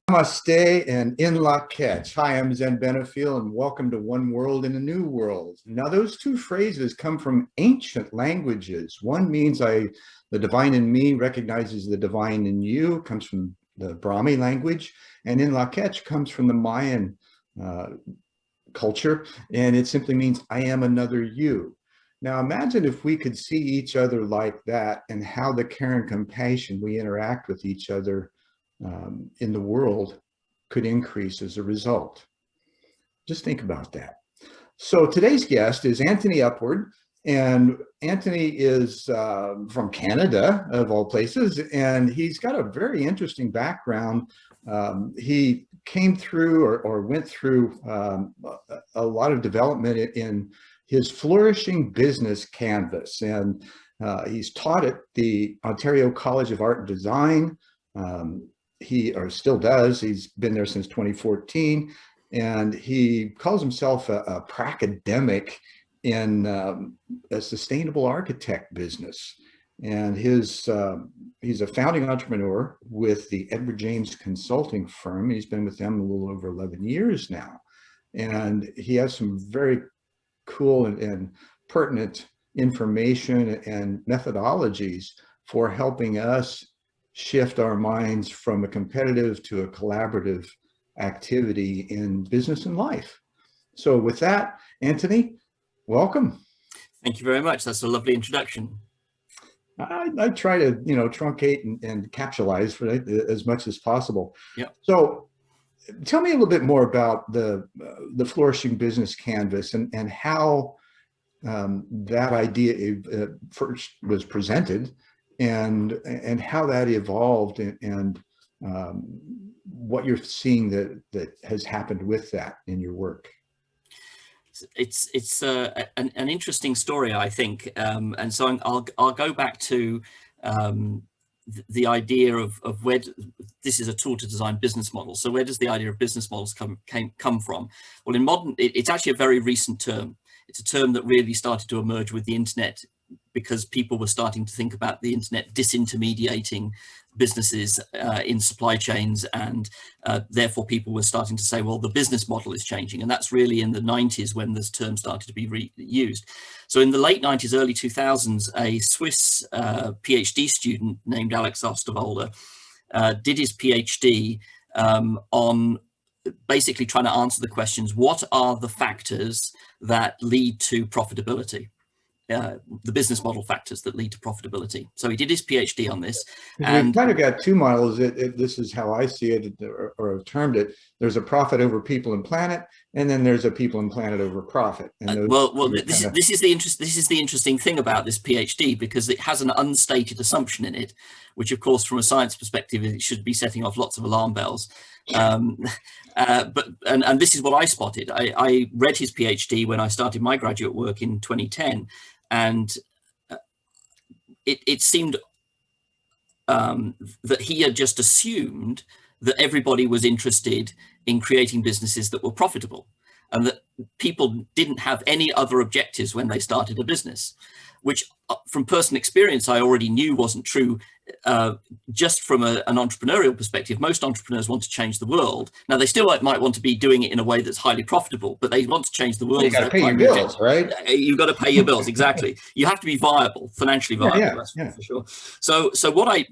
Namaste and in la catch. Hi, I'm Zen Benefiel and welcome to One World in a New World. Now, those two phrases come from ancient languages. One means the divine in me recognizes the divine in you, comes from the Brahmi language, and in la catch comes from the Mayan culture, and it simply means I am another you. Now, imagine if we could see each other like that and how the care and compassion we interact with each other in the world could increase as a result. Just think about that. So today's guest is Antony Upward, and Antony is from Canada, of all places, and he's got a very interesting background. He came through or went through a lot of development in his Flourishing Business Canvas, and he's taught at the Ontario College of Art and Design. He still does. He's been there since 2014, and he calls himself a pracademic in a sustainable architect business. And he's a founding entrepreneur with the Edward James Consulting firm. He's been with them a little over 11 years now, and he has some very cool and pertinent information and methodologies for helping us shift our minds from a competitive to a collaborative activity in business and life. So with that, Antony, welcome. Thank you very much. That's a lovely introduction. I try to, truncate and capsulize for as much as possible. Yeah. So tell me a little bit more about the Flourishing Business Canvas and how that idea first was presented, and how that evolved, and what you're seeing that has happened with that in your work. It's an interesting story, I think, and so I'll go back to the idea of where this is a tool to design business models. So where does the idea of business models come from? Well, in modern, it's actually a very recent term. It's a term that really started to emerge with the internet, because people were starting to think about the internet disintermediating businesses in supply chains, and therefore people were starting to say, well, the business model is changing. And that's really in the 90s when this term started to be used. So in the late 90s, early 2000s, a Swiss PhD student named Alex Osterwalder did his PhD on basically trying to answer the questions: what are the factors that lead to profitability? The business model factors that lead to profitability. So he did his PhD on this. And we've kind of got two models. This is how I see it, or have termed it. There's a profit over people and planet, and then there's a people and planet over profit. And this is the interesting thing about this PhD, because it has an unstated assumption in it, which, of course, from a science perspective, it should be setting off lots of alarm bells. But this is what I spotted. I read his PhD when I started my graduate work in 2010. And it seemed that he had just assumed that everybody was interested in creating businesses that were profitable, and that people didn't have any other objectives when they started a business, which from personal experience I already knew wasn't true. Just from an entrepreneurial perspective, most entrepreneurs want to change the world. Now, they still might want to be doing it in a way that's highly profitable, but they want to change the world. You got to pay your bills, right? You've got to pay your bills, exactly. You have to be viable, financially viable, for sure. So what I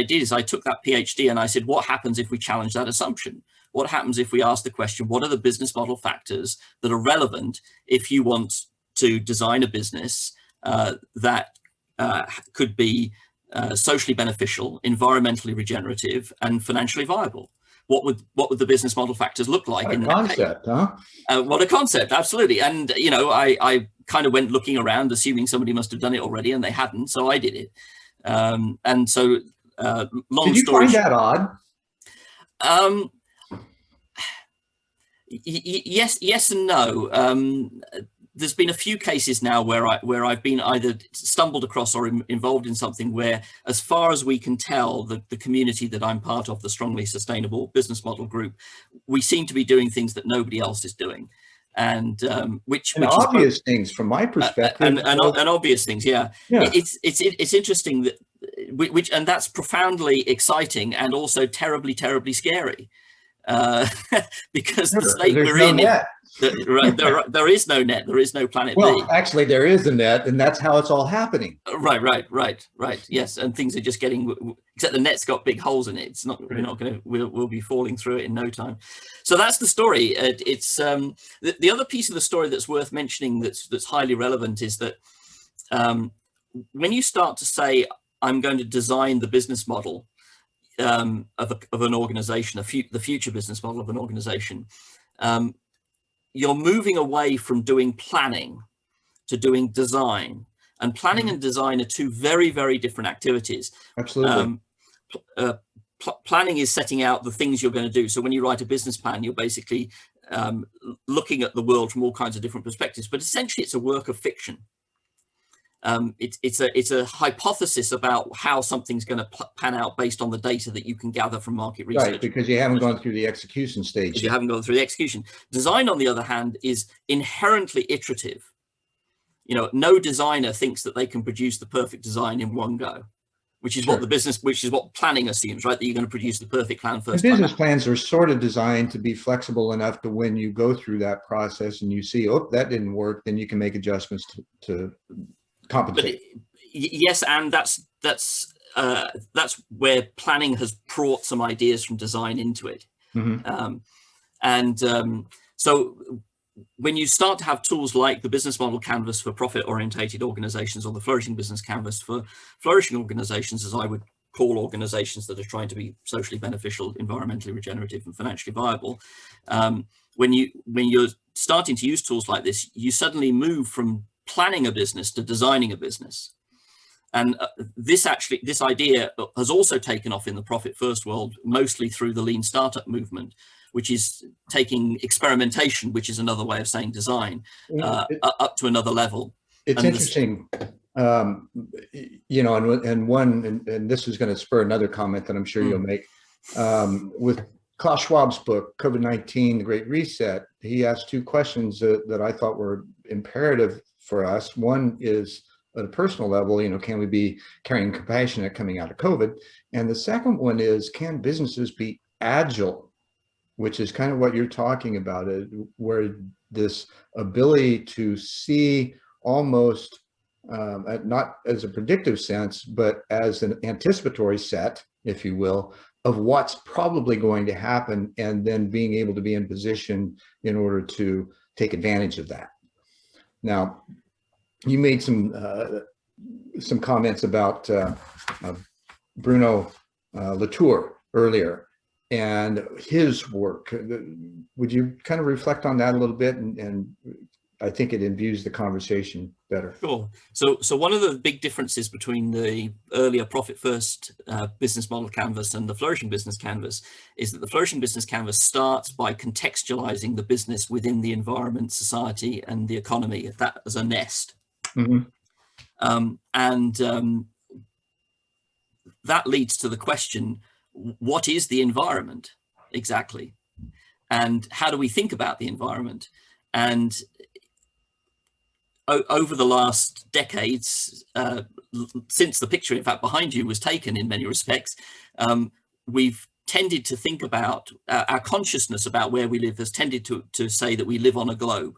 did is I took that PhD and I said, what happens if we challenge that assumption? What happens if we ask the question, what are the business model factors that are relevant if you want to design a business that could be socially beneficial, environmentally regenerative, and financially viable? What would the business model factors look like? What a concept, huh? What a concept, absolutely. And I kind of went looking around, assuming somebody must have done it already, and they hadn't, so I did it. And so, long story. Did you find that odd? Yes and no. There's been a few cases now where I've been either stumbled across or involved in something where, as far as we can tell, the community that I'm part of, the Strongly Sustainable Business Model Group, we seem to be doing things that nobody else is doing. And which obvious things from my perspective, and obvious things, yeah. It's interesting that and that's profoundly exciting and also terribly, terribly scary, because the state we're in, there is no net, there is no planet B. Well, actually, there is a net, and that's how it's all happening. Right. Yes, and things are just getting, except the net's got big holes in it. It's not. We're not going to. We'll be falling through it in no time. So that's the story. It's the other piece of the story that's worth mentioning, that's highly relevant, is that when you start to say, I'm going to design the business model of an organization, the future business model of an organization, you're moving away from doing planning to doing design. And planning and design are two very, very different activities. Absolutely. Planning is setting out the things you're going to do. So when you write a business plan, you're basically looking at the world from all kinds of different perspectives. But essentially, it's a work of fiction. It's a hypothesis about how something's going to pan out based on the data that you can gather from market research. Right, because you haven't gone through the execution stage. You haven't gone through the execution. Design, on the other hand, is inherently iterative. You know, no designer thinks that they can produce the perfect design in one go, which is what planning assumes, right? That you're going to produce the perfect plan first. And business plans are sort of designed to be flexible enough to, when you go through that process and you see, oh, that didn't work, then you can make adjustments to compensate. Yes, and that's where planning has brought some ideas from design into it. So when you start to have tools like the business model canvas for profit-orientated organizations, or the flourishing business canvas for flourishing organizations, as I would call organizations that are trying to be socially beneficial, environmentally regenerative, and financially viable, when you're starting to use tools like this, you suddenly move from planning a business to designing a business. And this idea has also taken off in the profit first world, mostly through the lean startup movement, which is taking experimentation, which is another way of saying design, up to another level. It's interesting, you know, and this is going to spur another comment that I'm sure you'll make. With Klaus Schwab's book, COVID-19, The Great Reset, he asked two questions that I thought were imperative for us. One is, at a personal level, you know, can we be carrying compassionate coming out of COVID? And the second one is, can businesses be agile? Which is kind of what you're talking about, where this ability to see almost not as a predictive sense, but as an anticipatory set, if you will, of what's probably going to happen, and then being able to be in position in order to take advantage of that. Now, you made some comments about Bruno Latour earlier and his work. Would you kind of reflect on that a little bit? And I think it imbues the conversation better. Sure. So one of the big differences between the earlier profit first business model canvas and the flourishing business canvas is that the flourishing business canvas starts by contextualizing the business within the environment, society, and the economy, that as a nest. That leads to the question, what is the environment exactly? And how do we think about the environment? And over the last decades, since the picture, in fact, behind you was taken in many respects, we've tended to think about our consciousness about where we live has tended to say that we live on a globe.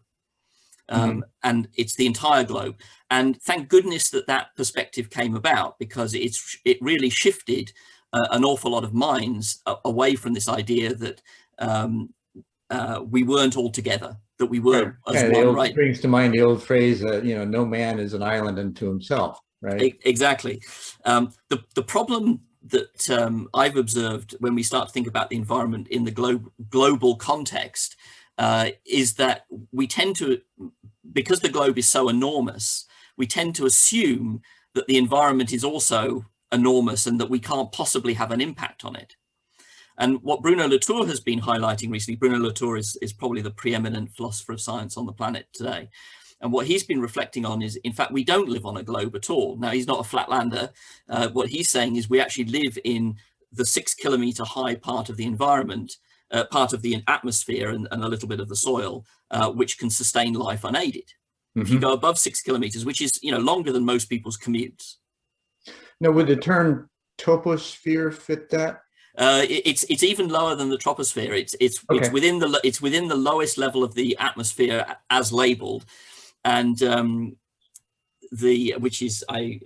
And it's the entire globe. And thank goodness that perspective came about, because it really shifted an awful lot of minds away from this idea that we weren't all together, that we were as one, right? Brings to mind the old phrase, you know, no man is an island unto himself, right? Exactly. The problem that I've observed when we start to think about the environment in the global context is that we tend to, because the globe is so enormous, we tend to assume that the environment is also enormous and that we can't possibly have an impact on it. And what Bruno Latour has been highlighting recently, Bruno Latour is probably the preeminent philosopher of science on the planet today. And what he's been reflecting on is, in fact, we don't live on a globe at all. Now, he's not a flatlander. What he's saying is we actually live in the 6 kilometer high part of the environment, part of the atmosphere and a little bit of the soil, which can sustain life unaided. If you go above 6 kilometers, which is, you know, longer than most people's commutes. Now, would the term troposphere fit that? It's even lower than the troposphere. It's within the lowest level of the atmosphere as labeled, and which is only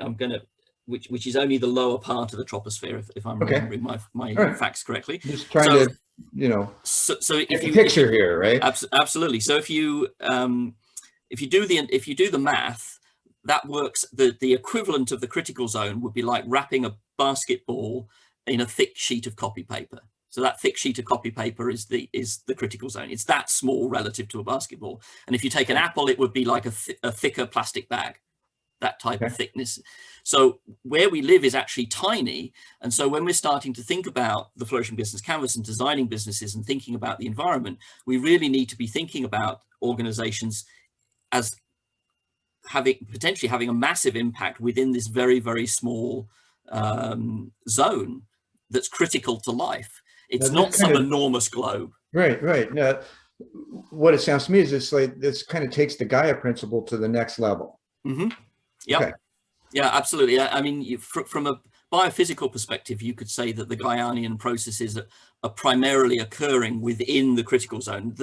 the lower part of the troposphere, if I'm remembering my facts correctly. Just trying to, so if you picture here, right? Absolutely. So if you do the math, that works. The equivalent of the critical zone would be like wrapping a basketball in a thick sheet of copy paper. So that thick sheet of copy paper is the critical zone. It's that small relative to a basketball. And if you take an apple, it would be like a thicker plastic bag, that type of thickness. So where we live is actually tiny. And so when we're starting to think about the Flourishing Business Canvas and designing businesses and thinking about the environment, we really need to be thinking about organizations as potentially having a massive impact within this very, very small zone that's critical to life. It's not some enormous globe. Right. Now, what it sounds to me is it's like this kind of takes the Gaia principle to the next level. Mm-hmm. Yeah. Okay. Yeah, absolutely. I mean, from a biophysical perspective, you could say that the Gaianian processes are primarily occurring within the critical zone,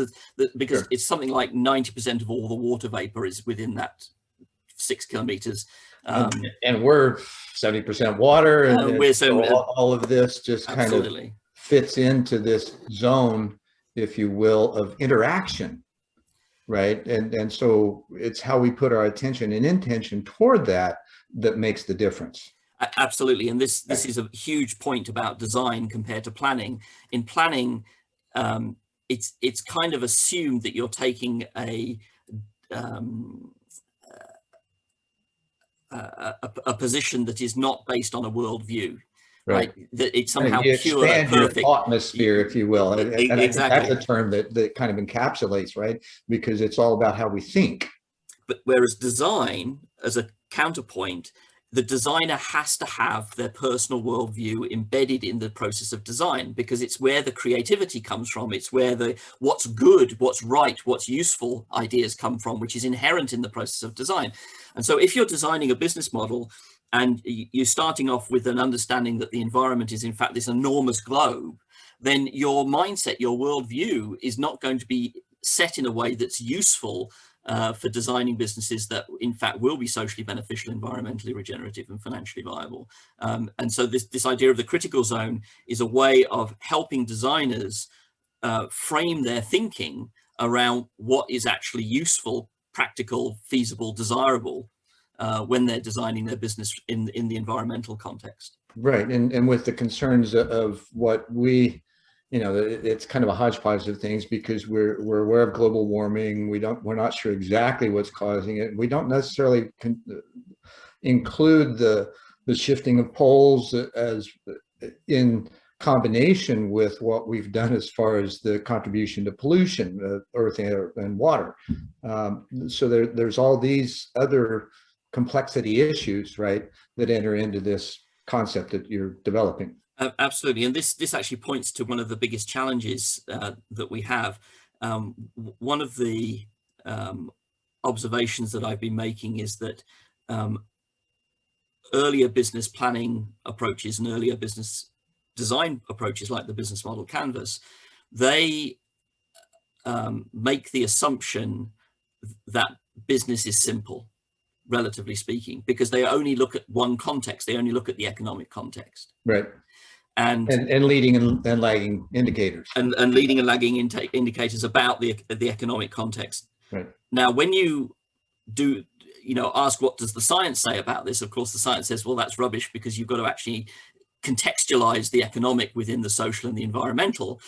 because it's something like 90% of all the water vapor is within that 6 kilometers. And we're 70% water, and so all of this just kind of fits into this zone, if you will, of interaction, right? And so it's how we put our attention and intention toward that makes the difference. Absolutely. And this is a huge point about design compared to planning. In planning, it's kind of assumed that you're taking a position that is not based on a worldview, right? That it's somehow you pure, expand perfect. Your atmosphere, if you will. And exactly. That's a term that kind of encapsulates, right? Because it's all about how we think. But whereas design, as a counterpoint, the designer has to have their personal worldview embedded in the process of design, because it's where the creativity comes from. It's where what's good, what's right, what's useful ideas come from, which is inherent in the process of design. And so if you're designing a business model and you're starting off with an understanding that the environment is in fact this enormous globe, then your mindset, your worldview is not going to be set in a way that's useful for designing businesses that in fact will be socially beneficial, environmentally regenerative, and financially viable. And so this idea of the critical zone is a way of helping designers frame their thinking around what is actually useful, practical, feasible, desirable when they're designing their business in the environmental context. Right, and with the concerns of what we, it's kind of a hodgepodge of things, because we're aware of global warming. We're not sure exactly what's causing it. We don't necessarily include the shifting of poles as in combination with what we've done as far as the contribution to pollution, earth, air, and water. So there's all these other complexity issues, right, that enter into this concept that you're developing. Absolutely. And this actually points to one of the biggest challenges that we have. One of the observations that I've been making is that earlier business planning approaches and earlier business design approaches, like the business model canvas, they make the assumption that business is simple, relatively speaking, because they only look at one context. They only look at the economic context. Right. And leading and lagging indicators. And leading and lagging indicators about the economic context. Right. Now, when you do, ask what does the science say about this, of course, the science says, well, that's rubbish, because you've got to actually contextualize the economic within the social and the environmental.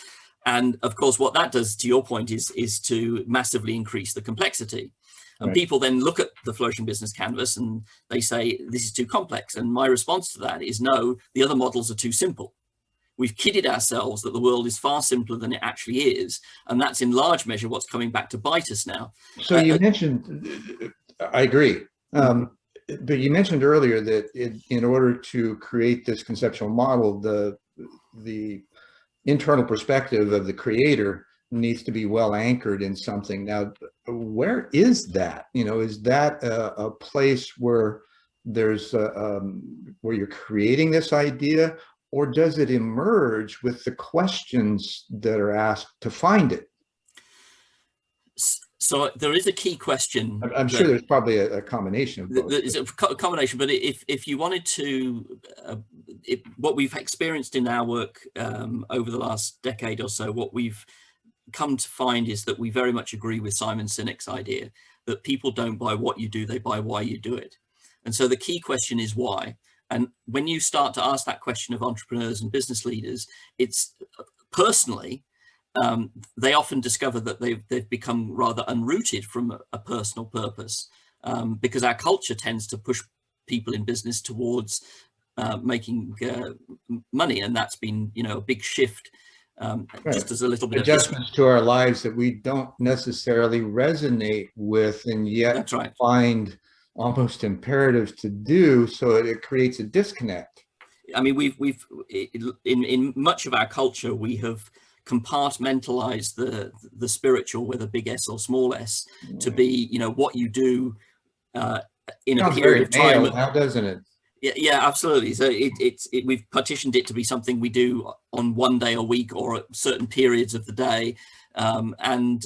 And of course, what that does, to your point, is to massively increase the complexity. And people then look at the Flourishing Business Canvas and they say, this is too complex. And my response to that is, no, the other models are too simple. We've kidded ourselves that the world is far simpler than it actually is. And that's in large measure what's coming back to bite us now. So you mentioned, I agree. But you mentioned earlier that in order to create this conceptual model, the internal perspective of the creator needs to be well anchored in something. Now, where is that? Is that a place where there's where you're creating this idea, or does it emerge with the questions that are asked to find it? So there is a key question. I'm sure there's probably a combination of both. It's a combination, but if you wanted to, what we've experienced in our work over the last decade or so, what we've come to find is that we very much agree with Simon Sinek's idea that people don't buy what you do, they buy why you do it. And so the key question is why. And when you start to ask that question of entrepreneurs and business leaders, it's personally, they often discover that they've become rather unrooted from a personal purpose, because our culture tends to push people in business towards making money, and that's been, you know, a big shift. Right. Just as a little bit adjustments to our lives that we don't necessarily resonate with, and yet that's right, find almost imperative to do, so it creates a disconnect. I mean, we've in much of our culture, we have compartmentalized the spiritual, with a big S or small s, to be, you know, what you do in a period of time. Now, doesn't it? Yeah, absolutely. So we've partitioned it to be something we do on one day a week or at certain periods of the day, and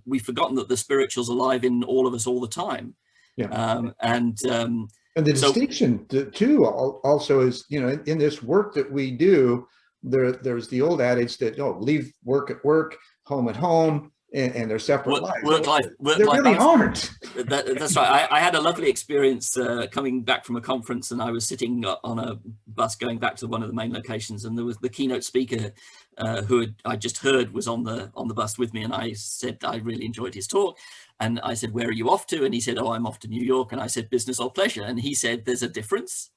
we've forgotten that the spiritual's alive in all of us all the time. Yeah. And the distinction too also is, you know, in this work that we do, there's the old adage that, oh, leave work at work, home at home, and their separate lives. They really aren't. That's right. I had a lovely experience coming back from a conference, and I was sitting on a bus going back to one of the main locations, and there was the keynote speaker who I just heard was on the bus with me, and I said I really enjoyed his talk, and I said, "Where are you off to?" And he said, "Oh, I'm off to New York." And I said, "Business or pleasure?" And he said, "There's a difference."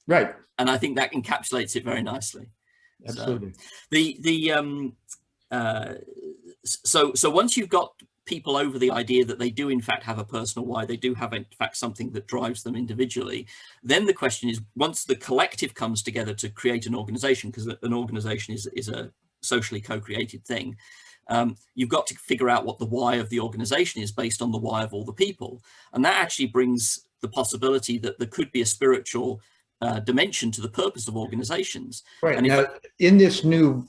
Right. And I think that encapsulates it very nicely. Absolutely. So once you've got people over the idea that they do in fact have a personal why, they do have in fact something that drives them individually, then the question is, once the collective comes together to create an organization, because an organization is a socially co-created thing, you've got to figure out what the why of the organization is based on the why of all the people. And that actually brings the possibility that there could be a spiritual dimension to the purpose of organizations. Right. And now, in this new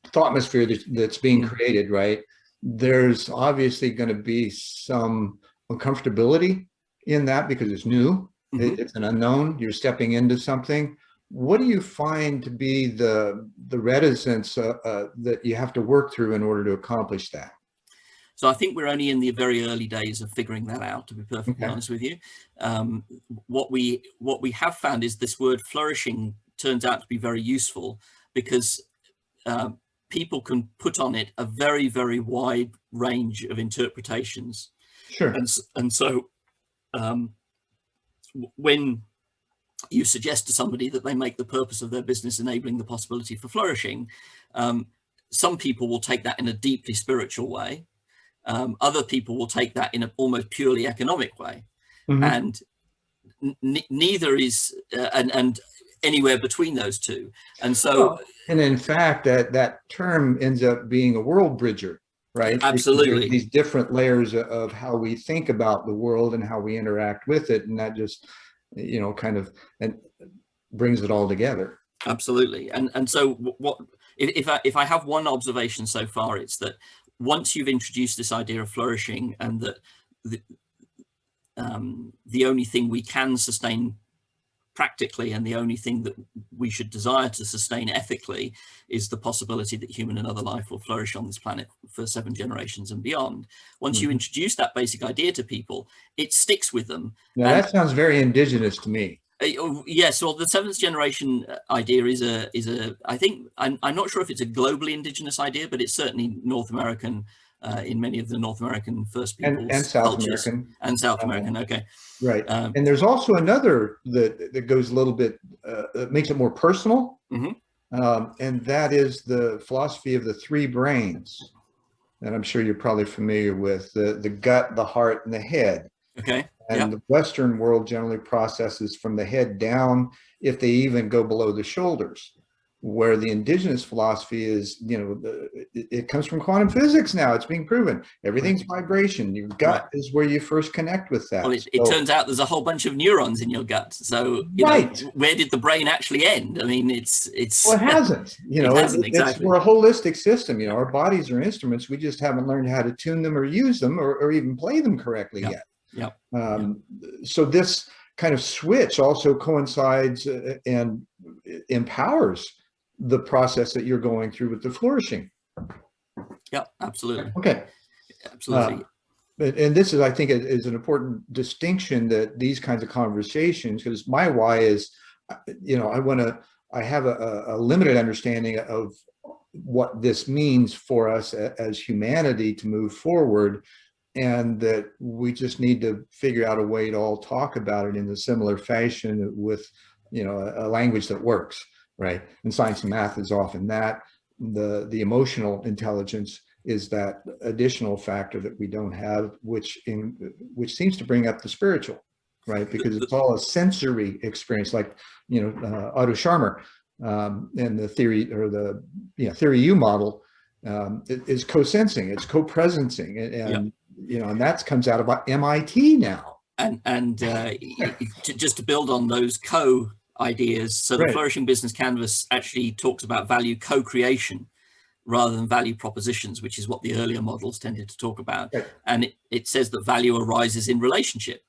thought atmosphere that's being created, right, there's obviously going to be some uncomfortability in that, because it's new. It's an unknown. You're stepping into something. What do you find to be the reticence that you have to work through in order to accomplish that? So I think we're only in the very early days of figuring that out, to be perfectly honest with you. What we have found is this word flourishing turns out to be very useful, because people can put on it a very, very wide range of interpretations. Sure. And so when you suggest to somebody that they make the purpose of their business enabling the possibility for flourishing, some people will take that in a deeply spiritual way. Other people will take that in an almost purely economic way, and neither is and anywhere between those two. And so, and in fact, that term ends up being a world bridger, right? Absolutely. These different layers of how we think about the world and how we interact with it, and that just, you know, kind of brings it all together. Absolutely. And so what if I have one observation so far, it's that once you've introduced this idea of flourishing, and that the only thing we can sustain practically, and the only thing that we should desire to sustain ethically, is the possibility that human and other life will flourish on this planet for 7 generations and beyond. Once you introduce that basic idea to people, it sticks with them. Now, that sounds very indigenous to me. Yes, well, the 7th generation idea is a I think I'm not sure if it's a globally indigenous idea, but it's certainly North American, in many of the North American First Peoples and South cultures. American And South American. Okay, right. And there's also another that goes a little bit that makes it more personal, and that is the philosophy of the 3 brains, and I'm sure you're probably familiar with the gut, the heart, and the head. Okay. And the Western world generally processes from the head down, if they even go below the shoulders. where the indigenous philosophy is, it comes from quantum physics now. It's being proven. Everything's vibration. Your gut is where you first connect with that. Well, it turns out there's a whole bunch of neurons in your gut. So, where did the brain actually end? I mean, it's well, it hasn't. It hasn't, exactly. We're a holistic system. Our bodies are instruments. We just haven't learned how to tune them or use them or even play them correctly yet. Yeah. So this kind of switch also coincides and empowers the process that you're going through with the flourishing. Yeah, absolutely. Okay. Absolutely. And this is, I think, is an important distinction, that these kinds of conversations, because my why is, I have a limited understanding of what this means for us as humanity to move forward, and that we just need to figure out a way to all talk about it in a similar fashion with, a language that works, right? And science and math is often that. The emotional intelligence is that additional factor that we don't have, which seems to bring up the spiritual, right? Because it's all a sensory experience, like, Otto Scharmer and the theory, or the theory U model, is co-sensing, it's co-presencing, and and that comes out of MIT now. And just to build on those ideas, so the Flourishing Business Canvas actually talks about value co-creation rather than value propositions, which is what the earlier models tended to talk about. And it says that value arises in relationship,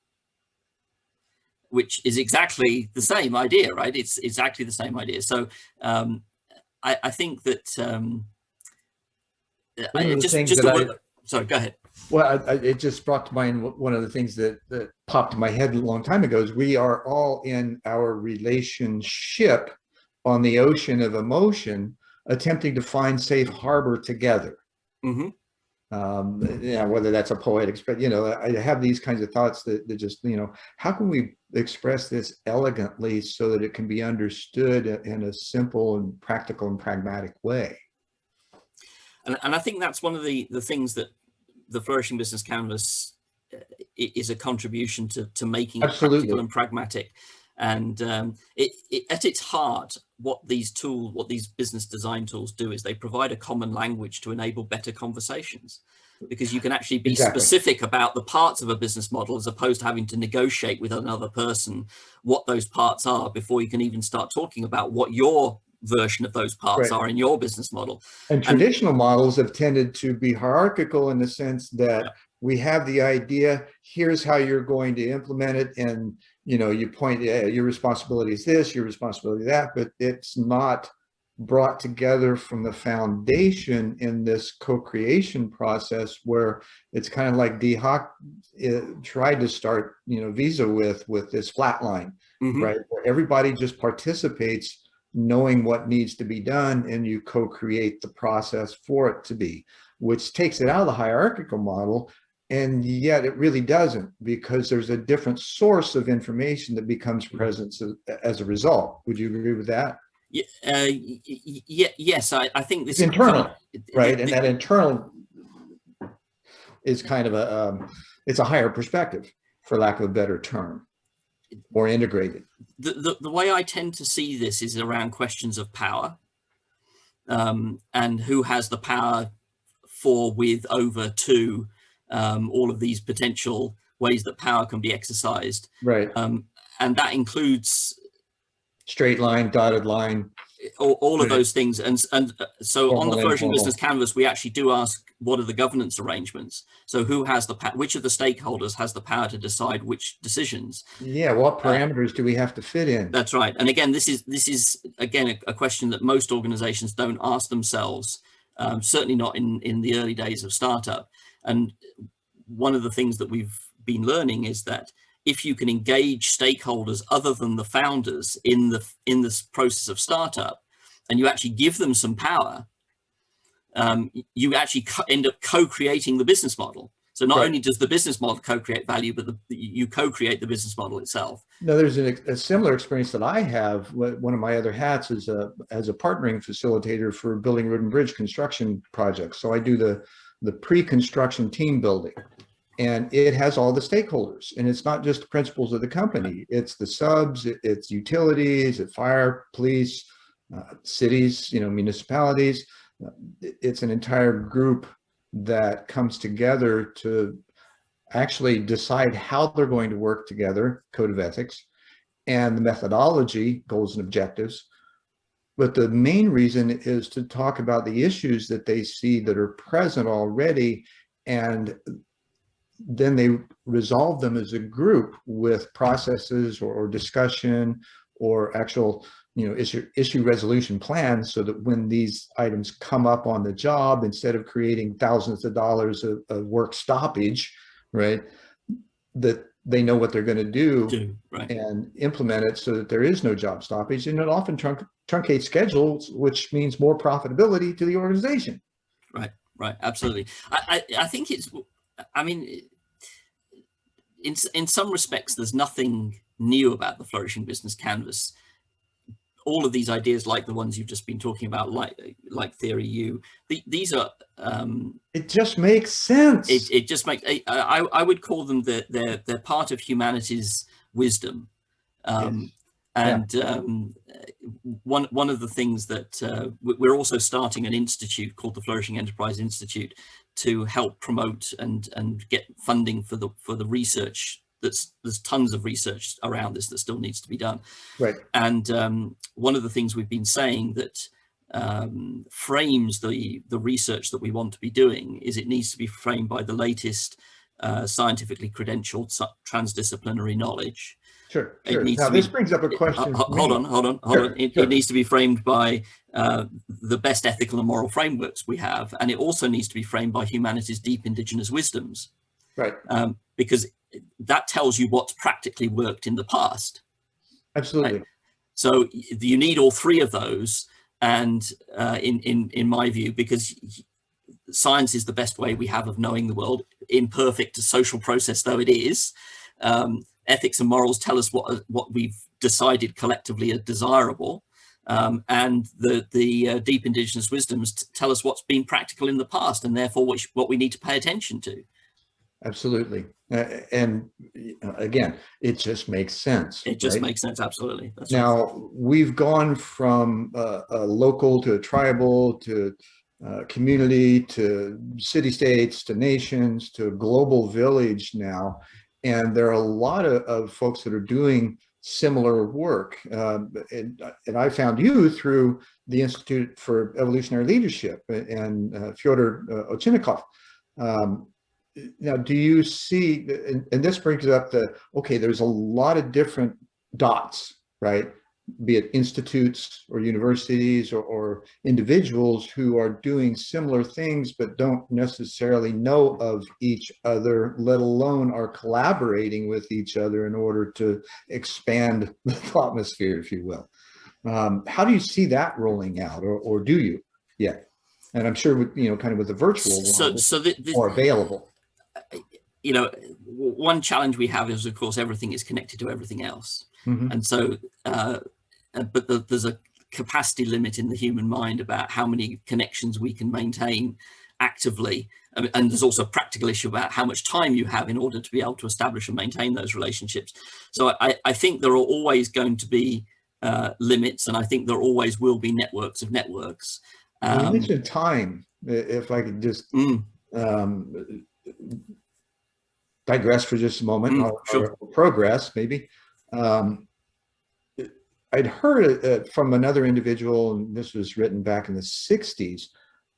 which is exactly the same idea, right? It's exactly the same idea. So I think that sorry, go ahead. Well, it just brought to mind one of the things that popped in my head a long time ago is we are all in our relationship on the ocean of emotion, attempting to find safe harbor together. Whether that's a poetic, but I have these kinds of thoughts that just, how can we express this elegantly so that it can be understood in a simple and practical and pragmatic way? And I think that's one of the things that the Flourishing Business Canvas is a contribution to making it practical and pragmatic. And at its heart, what these business design tools do is they provide a common language to enable better conversations, because you can actually be specific about the parts of a business model, as opposed to having to negotiate with another person what those parts are before you can even start talking about what your version of those parts are in your business model. And traditional models have tended to be hierarchical in the sense that we have the idea, here's how you're going to implement it, and you point, your responsibility is this, your responsibility that, but it's not brought together from the foundation in this co-creation process, where it's kind of like D. Hock tried to start Visa with this flat line, right, where everybody just participates, knowing what needs to be done, and you co-create the process for it to be, which takes it out of the hierarchical model. And yet it really doesn't, because there's a different source of information that becomes present as a result. Would you agree with that? Yes, I think this is internal, right? And that internal is kind of it's a higher perspective, for lack of a better term, more integrated. The way I tend to see this is around questions of power, and who has the power for, with, over, to, all of these potential ways that power can be exercised. Right. And that includes straight line, dotted line, all of those things. And so on the Flourishing Business Canvas, we actually do ask, what are the governance arrangements? So who has which of the stakeholders has the power to decide which decisions? Yeah, what parameters do we have to fit in? That's right. And again, this is again a question that most organizations don't ask themselves, certainly not in the early days of startup. And one of the things that we've been learning is that if you can engage stakeholders other than the founders in this process of startup, and you actually give them some power, you actually end up co-creating the business model. So not only does the business model co-create value, but you co-create the business model itself. No, there's a similar experience that I have. One of my other hats is as a partnering facilitator for building road and bridge construction projects. So I do the pre-construction team building. And it has all the stakeholders, and it's not just the principals of the company. It's the subs, it's utilities, it's fire, police, cities, municipalities. It's an entire group that comes together to actually decide how they're going to work together, code of ethics, and the methodology, goals and objectives. But the main reason is to talk about the issues that they see that are present already, and then they resolve them as a group with processes or discussion or actual issue resolution plans, so that when these items come up on the job, instead of creating thousands of dollars of work stoppage, right, that they know what they're going to do right, and implement it so that there is no job stoppage. And it often truncates schedules, which means more profitability to the organization. Right, absolutely. I think in some respects, there's nothing new about the Flourishing Business Canvas. All of these ideas, like the ones you've just been talking about, like Theory U, these are. It just makes sense. It just makes. I would call them they're part of humanity's wisdom. Yes. And one of the things that we're also starting an institute called the Flourishing Enterprise Institute to help promote and get funding for the research. There's tons of research around this that still needs to be done. Right. And one of the things we've been saying that frames the research that we want to be doing is it needs to be framed by the latest scientifically credentialed transdisciplinary knowledge. Sure. Now, this brings up a question. Hold on. It needs to be framed by the best ethical and moral frameworks we have, and it also needs to be framed by humanity's deep indigenous wisdoms. Right. Because that tells you what's practically worked in the past. Absolutely. Right? So you need all three of those, and in my view, because science is the best way we have of knowing the world, imperfect social process though it is. Ethics and morals tell us what we've decided collectively are desirable, and the deep indigenous wisdoms tell us what's been practical in the past, and therefore what we need to pay attention to. Absolutely. And again, it just makes sense. It just makes sense. Absolutely. That's now, right. We've gone from a local to a tribal to community to city-states to nations to a global village now. And there are a lot of folks that are doing similar work. And I found you through the Institute for Evolutionary Leadership and Fyodor Ochinnikov. Now, do you see, and this brings up okay, there's a lot of different dots, right? Be it institutes or universities or individuals who are doing similar things, but don't necessarily know of each other, let alone are collaborating with each other in order to expand the atmosphere, if you will. How do you see that rolling out, or do you yet? And I'm sure with, kind of with the virtual world, more available. One challenge we have is, of course, everything is connected to everything else. Mm-hmm. And so, but there's a capacity limit in the human mind about how many connections we can maintain actively. And there's also a practical issue about how much time you have in order to be able to establish and maintain those relationships. So I think there are always going to be limits, and I think there always will be networks of networks. You mentioned time, if I could just digress for just a moment, or progress maybe. I'd heard from another individual, and this was written back in the 60s,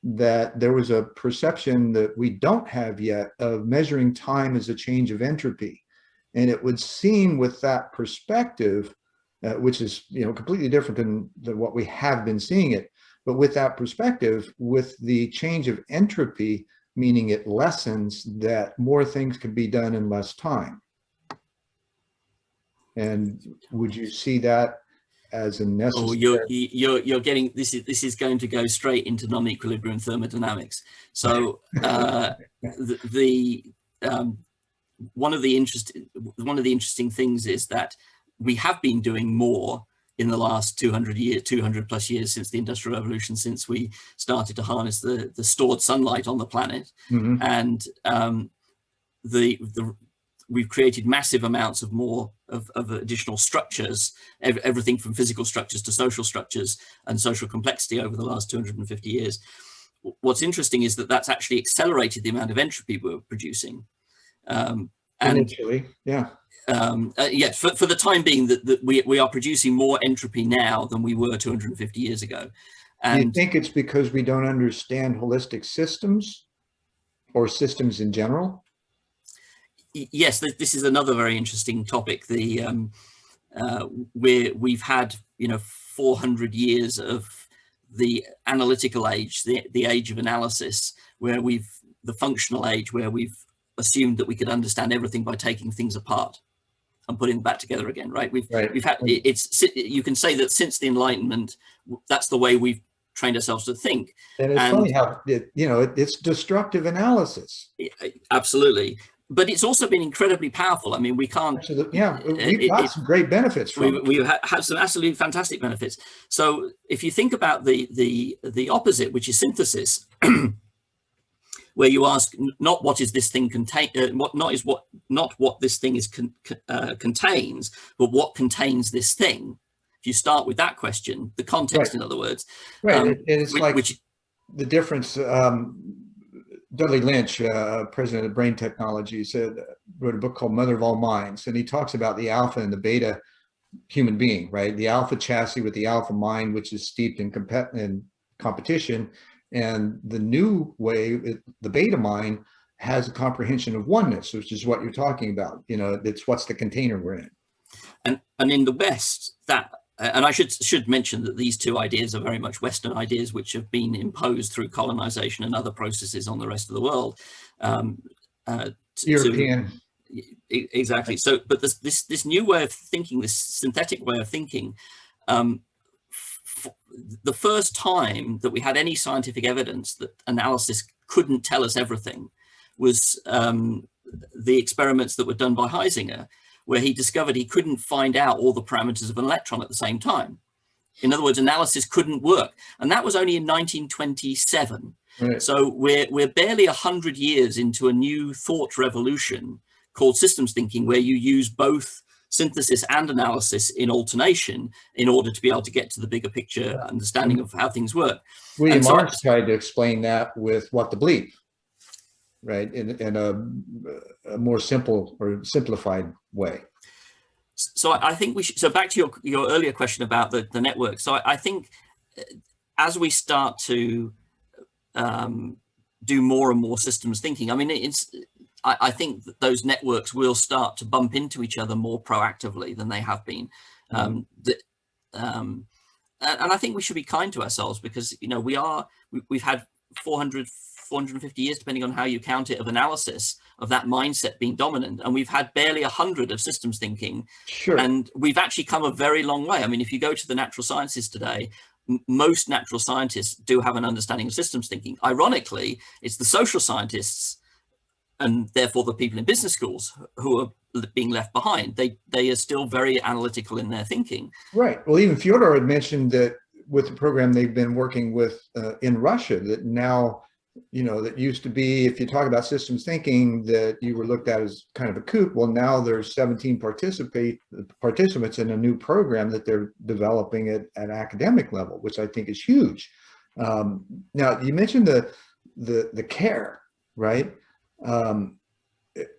that there was a perception that we don't have yet of measuring time as a change of entropy. And it would seem with that perspective, which is completely different than what we have been seeing it, but with that perspective, with the change of entropy, meaning it lessens, that more things can be done in less time. And would you see that as a necessary? Oh, you're getting this is going to go straight into non-equilibrium thermodynamics. So one of the interesting things is that we have been doing more in the last 200 plus years since the Industrial Revolution, since we started to harness the stored sunlight on the planet. Mm-hmm. And we've created massive amounts of more of additional structures, everything from physical structures to social structures and social complexity over the last 250 years. What's interesting is that that's actually accelerated the amount of entropy we're producing. And initially, yeah. For the time being, that we are producing more entropy now than we were 250 years ago. And do you think it's because we don't understand holistic systems or systems in general? Yes, this is another very interesting topic. We've had 400 years of the analytical age, the age of analysis, where the functional age, where we've assumed that we could understand everything by taking things apart and putting them back together again, right? We've had you can say that since the Enlightenment, that's the way we've trained ourselves to think. And it's funny how it's destructive analysis. Absolutely. But it's also been incredibly powerful. I mean, we can't. Yeah, we've got some great benefits from it. We have some absolutely fantastic benefits. So if you think about the opposite, which is synthesis, where you ask not what is this thing contain, not what this thing is contains, but what contains this thing. If you start with that question, the context, in other words, and it's the difference. Dudley Lynch, president of Brain Technology, wrote a book called Mother of All Minds, and he talks about the alpha and the beta human being, right? The alpha chassis with the alpha mind, which is steeped in competition, and the new way, the beta mind, has a comprehension of oneness, which is what you're talking about. It's what's the container we're in. And in the West, and I should mention that these two ideas are very much Western ideas, which have been imposed through colonization and other processes on the rest of the world. European. Exactly. So, but this new way of thinking, this synthetic way of thinking, the first time that we had any scientific evidence that analysis couldn't tell us everything was the experiments that were done by Heisinger, where he discovered he couldn't find out all the parameters of an electron at the same time. In other words, analysis couldn't work. And that was only in 1927. Right. So we're barely 100 years into a new thought revolution called systems thinking, where you use both synthesis and analysis in alternation in order to be able to get to the bigger picture understanding of how things work. William Marx tried to explain that with what to believe, right, in a more simple or simplified way. So I think we should, so back to your earlier question about the network. So I think as we start to do more and more systems thinking, I mean, I think that those networks will start to bump into each other more proactively than they have been. And I think we should be kind to ourselves, because, we've had 450 years, depending on how you count it, of analysis of that mindset being dominant. And we've had barely 100 of systems thinking. Sure. And we've actually come a very long way. I mean, if you go to the natural sciences today, most natural scientists do have an understanding of systems thinking. Ironically, it's the social scientists, and therefore the people in business schools, who are being left behind. They are still very analytical in their thinking. Right. Well, even Fyodor had mentioned that with the program they've been working with in Russia, that now, that used to be, if you talk about systems thinking, that you were looked at as kind of a kook. Well, now there's 17 participants in a new program that they're developing at academic level, which I think is huge. Now, you mentioned the care, right? And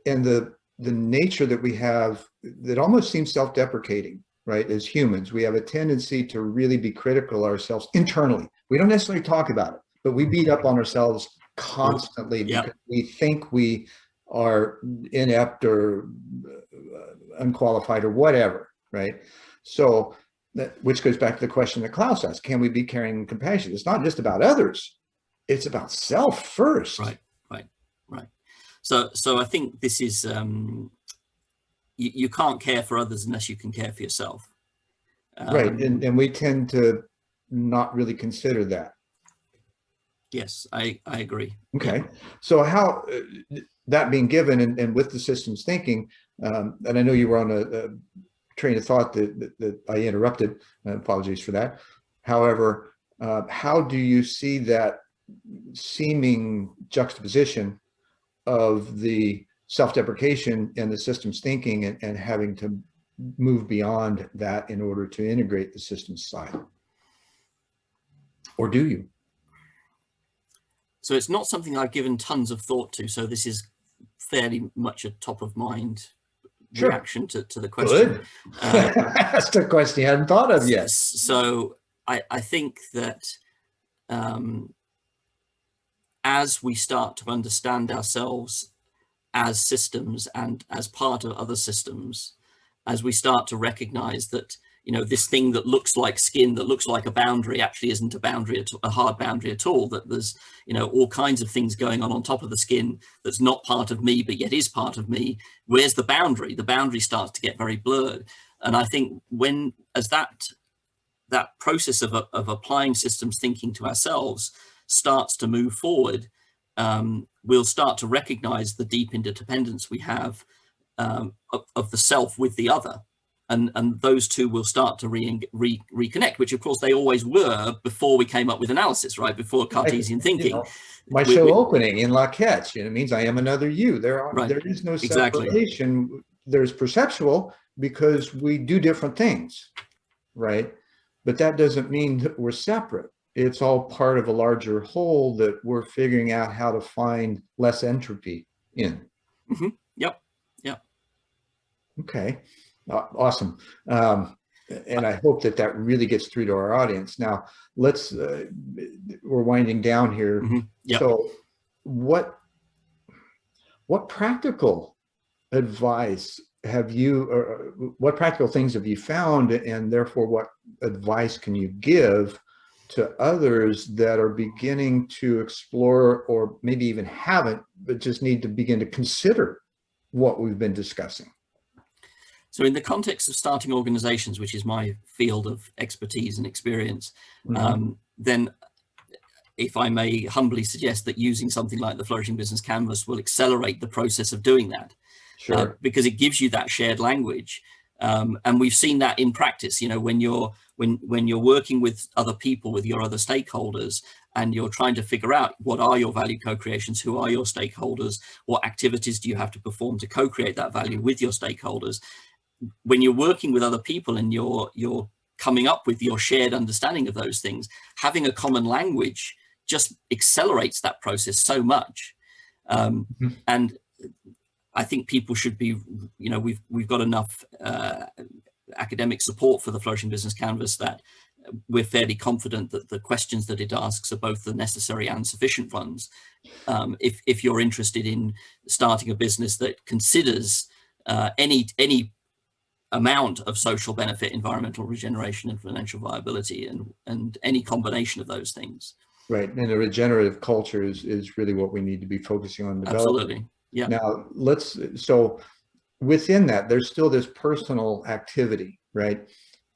the nature that we have that almost seems self-deprecating, right? As humans, we have a tendency to really be critical of ourselves internally. We don't necessarily talk about it, but we beat up on ourselves constantly because we think we are inept or unqualified or whatever, right? So which goes back to the question that Klaus asked: can we be caring and compassionate? It's not just about others; it's about self first. Right. So I think this is, you can't care for others unless you can care for yourself. Right, and we tend to not really consider that. Yes, I agree. Okay, so how, that being given, and with the systems thinking, and I know you were on a train of thought that I interrupted, apologies for that. However, how do you see that seeming juxtaposition of the self-deprecation and the systems thinking, and having to move beyond that in order to integrate the systems side? Or do you? So it's not something I've given tons of thought to. So this is fairly much a top of mind reaction to the question. Good. That's the question you hadn't thought of yet. So I think that as we start to understand ourselves as systems and as part of other systems, as we start to recognize that, you know, this thing that looks like skin, that looks like a boundary, actually isn't a boundary, a hard boundary at all, that there's, you know, all kinds of things going on top of the skin that's not part of me, but yet is part of me. Where's the boundary? The boundary starts to get very blurred. And I think as that process of applying systems thinking to ourselves starts to move forward, we'll start to recognize the deep interdependence we have of the self with the other. And those two will start to reconnect, which of course they always were before we came up with analysis, right? Before Cartesian thinking. You know, my show opening, in la catch, you know, means I am another you. There is no separation. Exactly. There's perceptual because we do different things, right? But that doesn't mean that we're separate. It's all part of a larger whole that we're figuring out how to find less entropy in. Mm-hmm. Yep. Okay. Awesome. And I hope that really gets through to our audience. Now, we're winding down here. Mm-hmm. Yep. So what practical advice have you, or what practical things have you found, and therefore what advice can you give to others that are beginning to explore, or maybe even haven't, but just need to begin to consider what we've been discussing? So in the context of starting organizations, which is my field of expertise and experience, then if I may humbly suggest that using something like the Flourishing Business Canvas will accelerate the process of doing that. Sure. Because it gives you that shared language. And we've seen that in practice, you know, when you're working with other people, with your other stakeholders, and you're trying to figure out what are your value co-creations, who are your stakeholders, what activities do you have to perform to co-create that value with your stakeholders. When you're working with other people and you're coming up with your shared understanding of those things, having a common language just accelerates that process so much. And I think people should be, you know, we've got enough academic support for the Flourishing Business Canvas that we're fairly confident that the questions that it asks are both the necessary and sufficient ones. If you're interested in starting a business that considers any amount of social benefit, environmental regeneration, and financial viability, and any combination of those things. Right, and a regenerative culture is really what we need to be focusing on developing. Absolutely, yeah. Now, so within that, there's still this personal activity, right?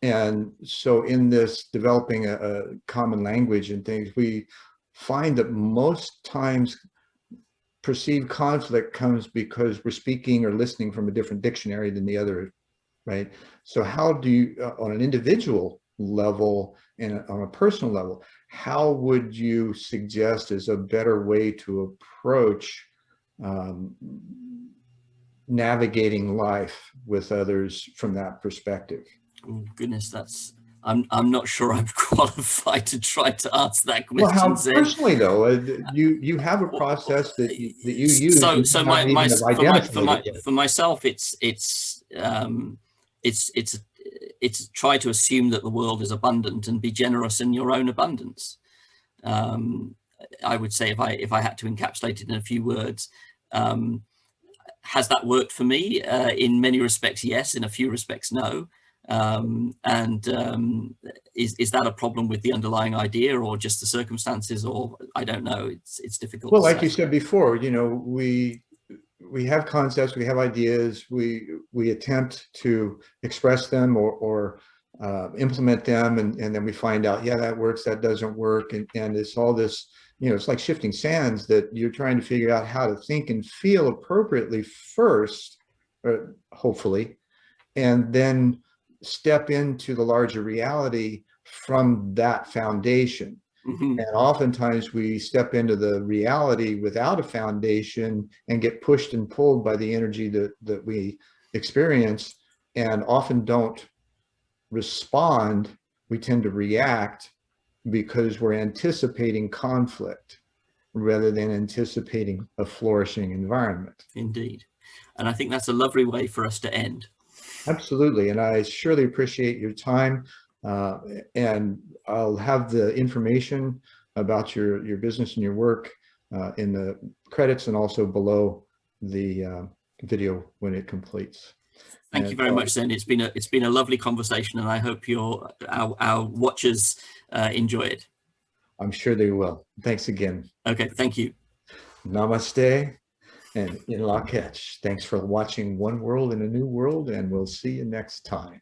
And so in this developing a common language and things, we find that most times perceived conflict comes because we're speaking or listening from a different dictionary than the other, right? So how do you, on an individual level and on a personal level, how would you suggest is a better way to approach navigating life with others from that perspective? Oh, goodness, I'm not sure I'm qualified to try to answer that question. Well, how personally though, you have a process that you use. So for myself, it's try to assume that the world is abundant and be generous in your own abundance. I would say if I had to encapsulate it in a few words, has that worked for me? In many respects, yes. In a few respects, no. Is that a problem with the underlying idea, or just the circumstances, or I don't know. It's difficult. Well, like you said before, you know, we have concepts, we have ideas, we attempt to express them or implement them, and then we find out, yeah, that works, that doesn't work, and it's all this, you know, it's like shifting sands that you're trying to figure out how to think and feel appropriately first, hopefully, and then step into the larger reality from that foundation. Mhm. And oftentimes we step into the reality without a foundation and get pushed and pulled by the energy that we experience, and often don't respond. We tend to react because we're anticipating conflict rather than anticipating a flourishing environment. Indeed. And I think that's a lovely way for us to end. Absolutely. And I surely appreciate your time. And I'll have the information about your business and your work in the credits and also below the video when it completes. Thank you very much, Zen. It's been a lovely conversation, and I hope our watchers enjoy it. I'm sure they will. Thanks again. Okay, thank you. Namaste and in la catch. Thanks for watching One World in a New World, and we'll see you next time.